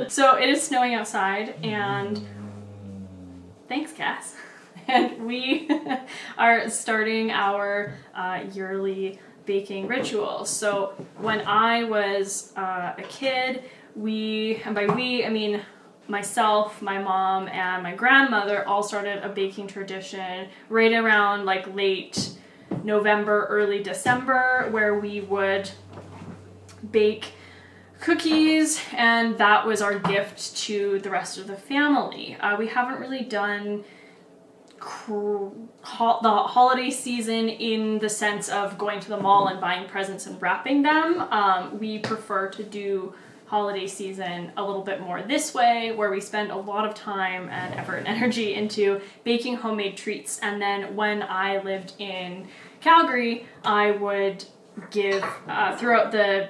So it is snowing outside, and thanks, Cass. And we are starting our yearly baking ritual. So when I was a kid, and by we, I mean myself, my mom, and my grandmother all started a baking tradition right around like late November, early December, where we would bake cookies, and that was our gift to the rest of the family. We haven't really done the holiday season in the sense of going to the mall and buying presents and wrapping them. We prefer to do holiday season a little bit more this way, where we spend a lot of time and effort and energy into baking homemade treats. And then when I lived in Calgary, I would give throughout the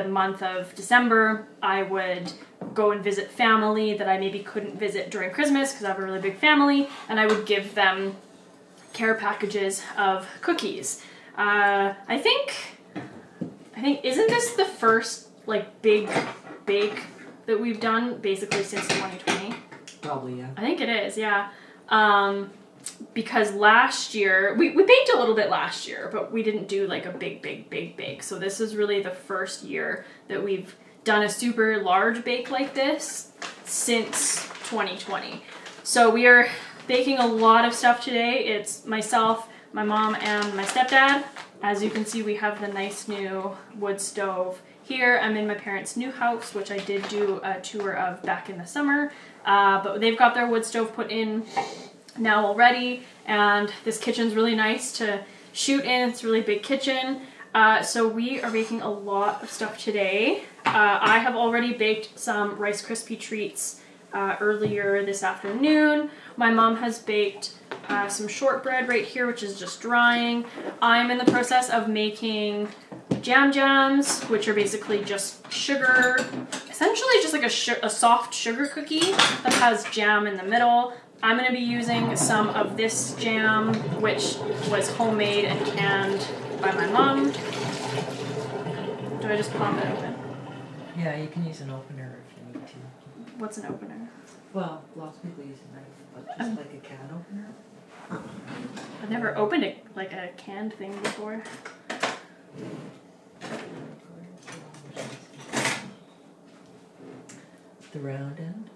month of December, I would go and visit family that I maybe couldn't visit during Christmas because I have a really big family, and I would give them care packages of cookies. I think isn't this the first like big bake that we've done basically since 2020? Probably, yeah. I think it is, yeah. Because last year, we baked a little bit last year, but we didn't do like a big bake. So this is really the first year that we've done a super large bake like this since 2020. So we are baking a lot of stuff today. It's myself, my mom, and my stepdad. As you can see, we have the nice new wood stove here. I'm in my parents' new house, which I did do a tour of back in the summer. But they've got their wood stove put in now already, and this kitchen's really nice to shoot in. It's a really big kitchen. So we are baking a lot of stuff today. I have already baked some Rice Krispie treats earlier this afternoon. My mom has baked some shortbread right here, which is just drying. I'm in the process of making jams, which are basically just sugar, essentially just like a soft sugar cookie that has jam in the middle. I'm going to be using some of this jam, which was homemade and canned by my mom. Do I just pop it open? Yeah, you can use an opener if you need to. What's an opener? Well, lots of people use a knife, but just like a can opener. I've never opened it like a canned thing before. The round end?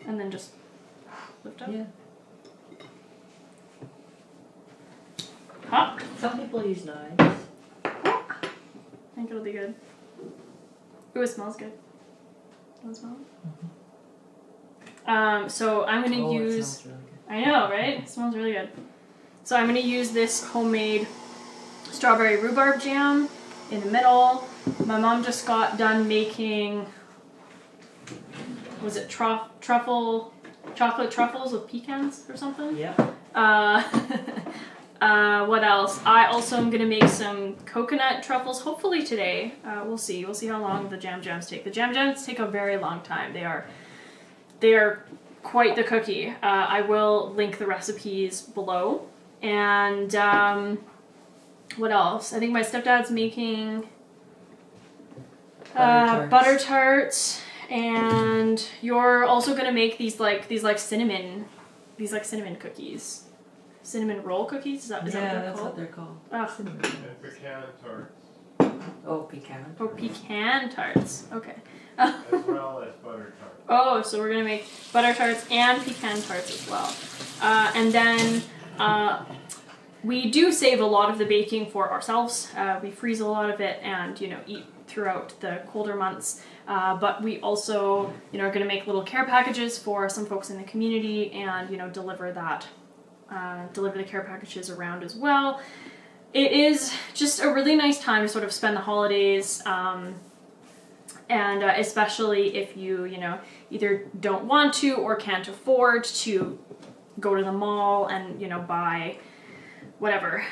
And then just lift up? Yeah. Hot. Some people use knives. I think it'll be good. Ooh, it smells good. Does it smell? Mm-hmm. So I'm gonna use. It smells really good. I know, right? It smells really good. So I'm gonna use this homemade strawberry rhubarb jam in the middle. My mom just got done making. Was it chocolate truffles with pecans or something? Yeah. What else? I also am gonna make some coconut truffles, hopefully today. We'll see. We'll see how long the jams take. The jams take a very long time. They are quite the cookie. I will link the recipes below. And what else? I think my stepdad's making butter tarts. And you're also gonna make these cinnamon cookies, cinnamon roll cookies. Is that what they're called? What they're called. Oh. Cinnamon. And pecan tarts. Oh, pecan. Oh, pecan tarts. Okay. As well as butter tarts. Oh, so we're gonna make butter tarts and pecan tarts as well. And then we do save a lot of the baking for ourselves. We freeze a lot of it and eat throughout the colder months. But we also, are going to make little care packages for some folks in the community and, deliver the care packages around as well. It is just a really nice time to sort of spend the holidays, and especially if you, either don't want to or can't afford to go to the mall and, buy whatever,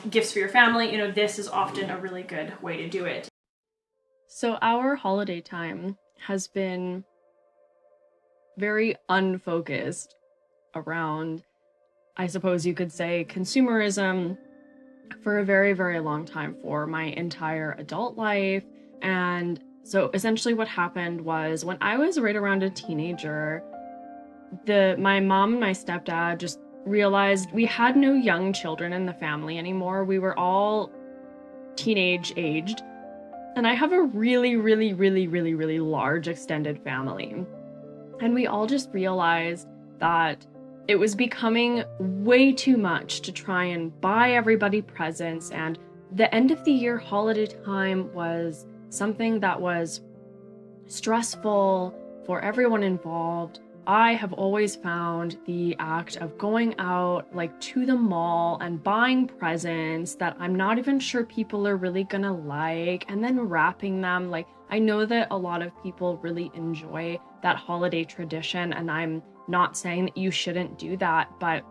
gifts for your family. This is often a really good way to do it. So our holiday time has been very unfocused around, I suppose you could say, consumerism for a very, very long time, for my entire adult life. And so essentially what happened was when I was right around a teenager, my mom and my stepdad just realized we had no young children in the family anymore. We were all teenage aged. And I have a really, really, really, really, really large extended family. And we all just realized that it was becoming way too much to try and buy everybody presents. And the end of the year holiday time was something that was stressful for everyone involved. I have always found the act of going out like to the mall and buying presents that I'm not even sure people are really gonna like, and then wrapping them. Like, I know that a lot of people really enjoy that holiday tradition, and I'm not saying that you shouldn't do that, but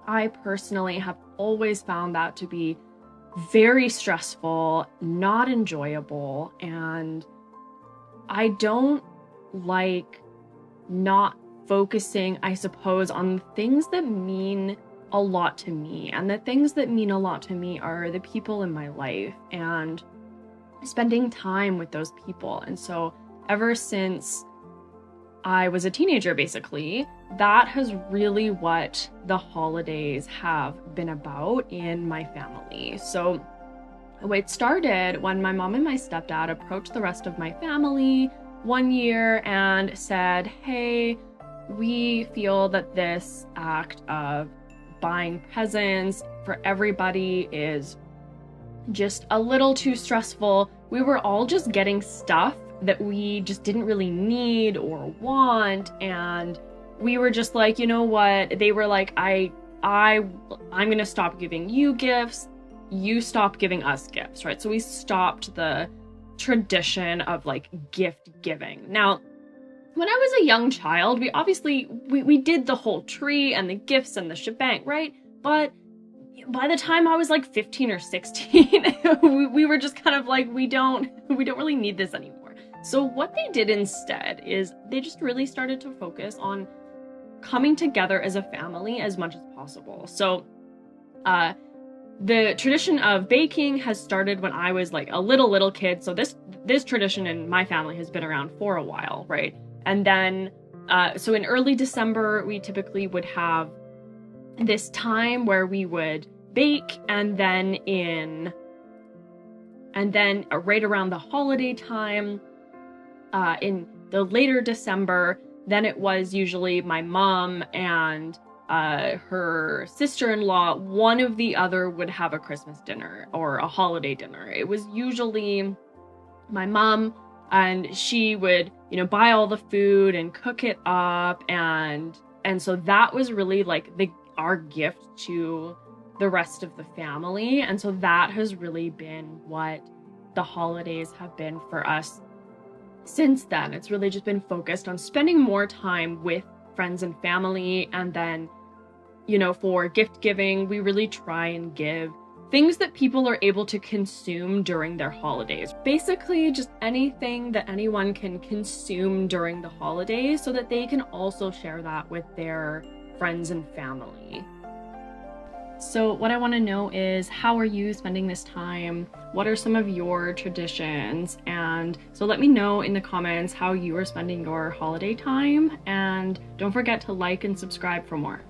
I personally have always found that to be very stressful, not enjoyable, and I don't like not focusing, I suppose, on the things that mean a lot to me. And the things that mean a lot to me are the people in my life and spending time with those people. And so ever since I was a teenager, basically, that has really what the holidays have been about in my family. So it started when my mom and my stepdad approached the rest of my family one year and said, hey, we feel that this act of buying presents for everybody is just a little too stressful. We were all just getting stuff that we just didn't really need or want, and we were just like, you know what? They were like, I'm gonna stop giving you gifts, you stop giving us gifts, right? So we stopped the tradition of like gift giving. Now, when I was a young child, we did the whole tree and the gifts and the shebang, right? But by the time I was like 15 or 16, we were just kind of like, we don't really need this anymore. So what they did instead is they just really started to focus on coming together as a family as much as possible. So the tradition of baking has started when I was like a little kid. So this tradition in my family has been around for a while, right? And then, so in early December, we typically would have this time where we would bake, and then right around the holiday time, in the later December, then it was usually my mom and her sister-in-law, one of the other would have a Christmas dinner or a holiday dinner. It was usually my mom, and she would, buy all the food and cook it up, and so that was really like our gift to the rest of the family. And so that has really been what the holidays have been for us since then. It's really just been focused on spending more time with friends and family, and then for gift giving, we really try and give things that people are able to consume during their holidays. Basically, just anything that anyone can consume during the holidays so that they can also share that with their friends and family. So what I want to know is, how are you spending this time? What are some of your traditions? And so let me know in the comments how you are spending your holiday time. And don't forget to like and subscribe for more.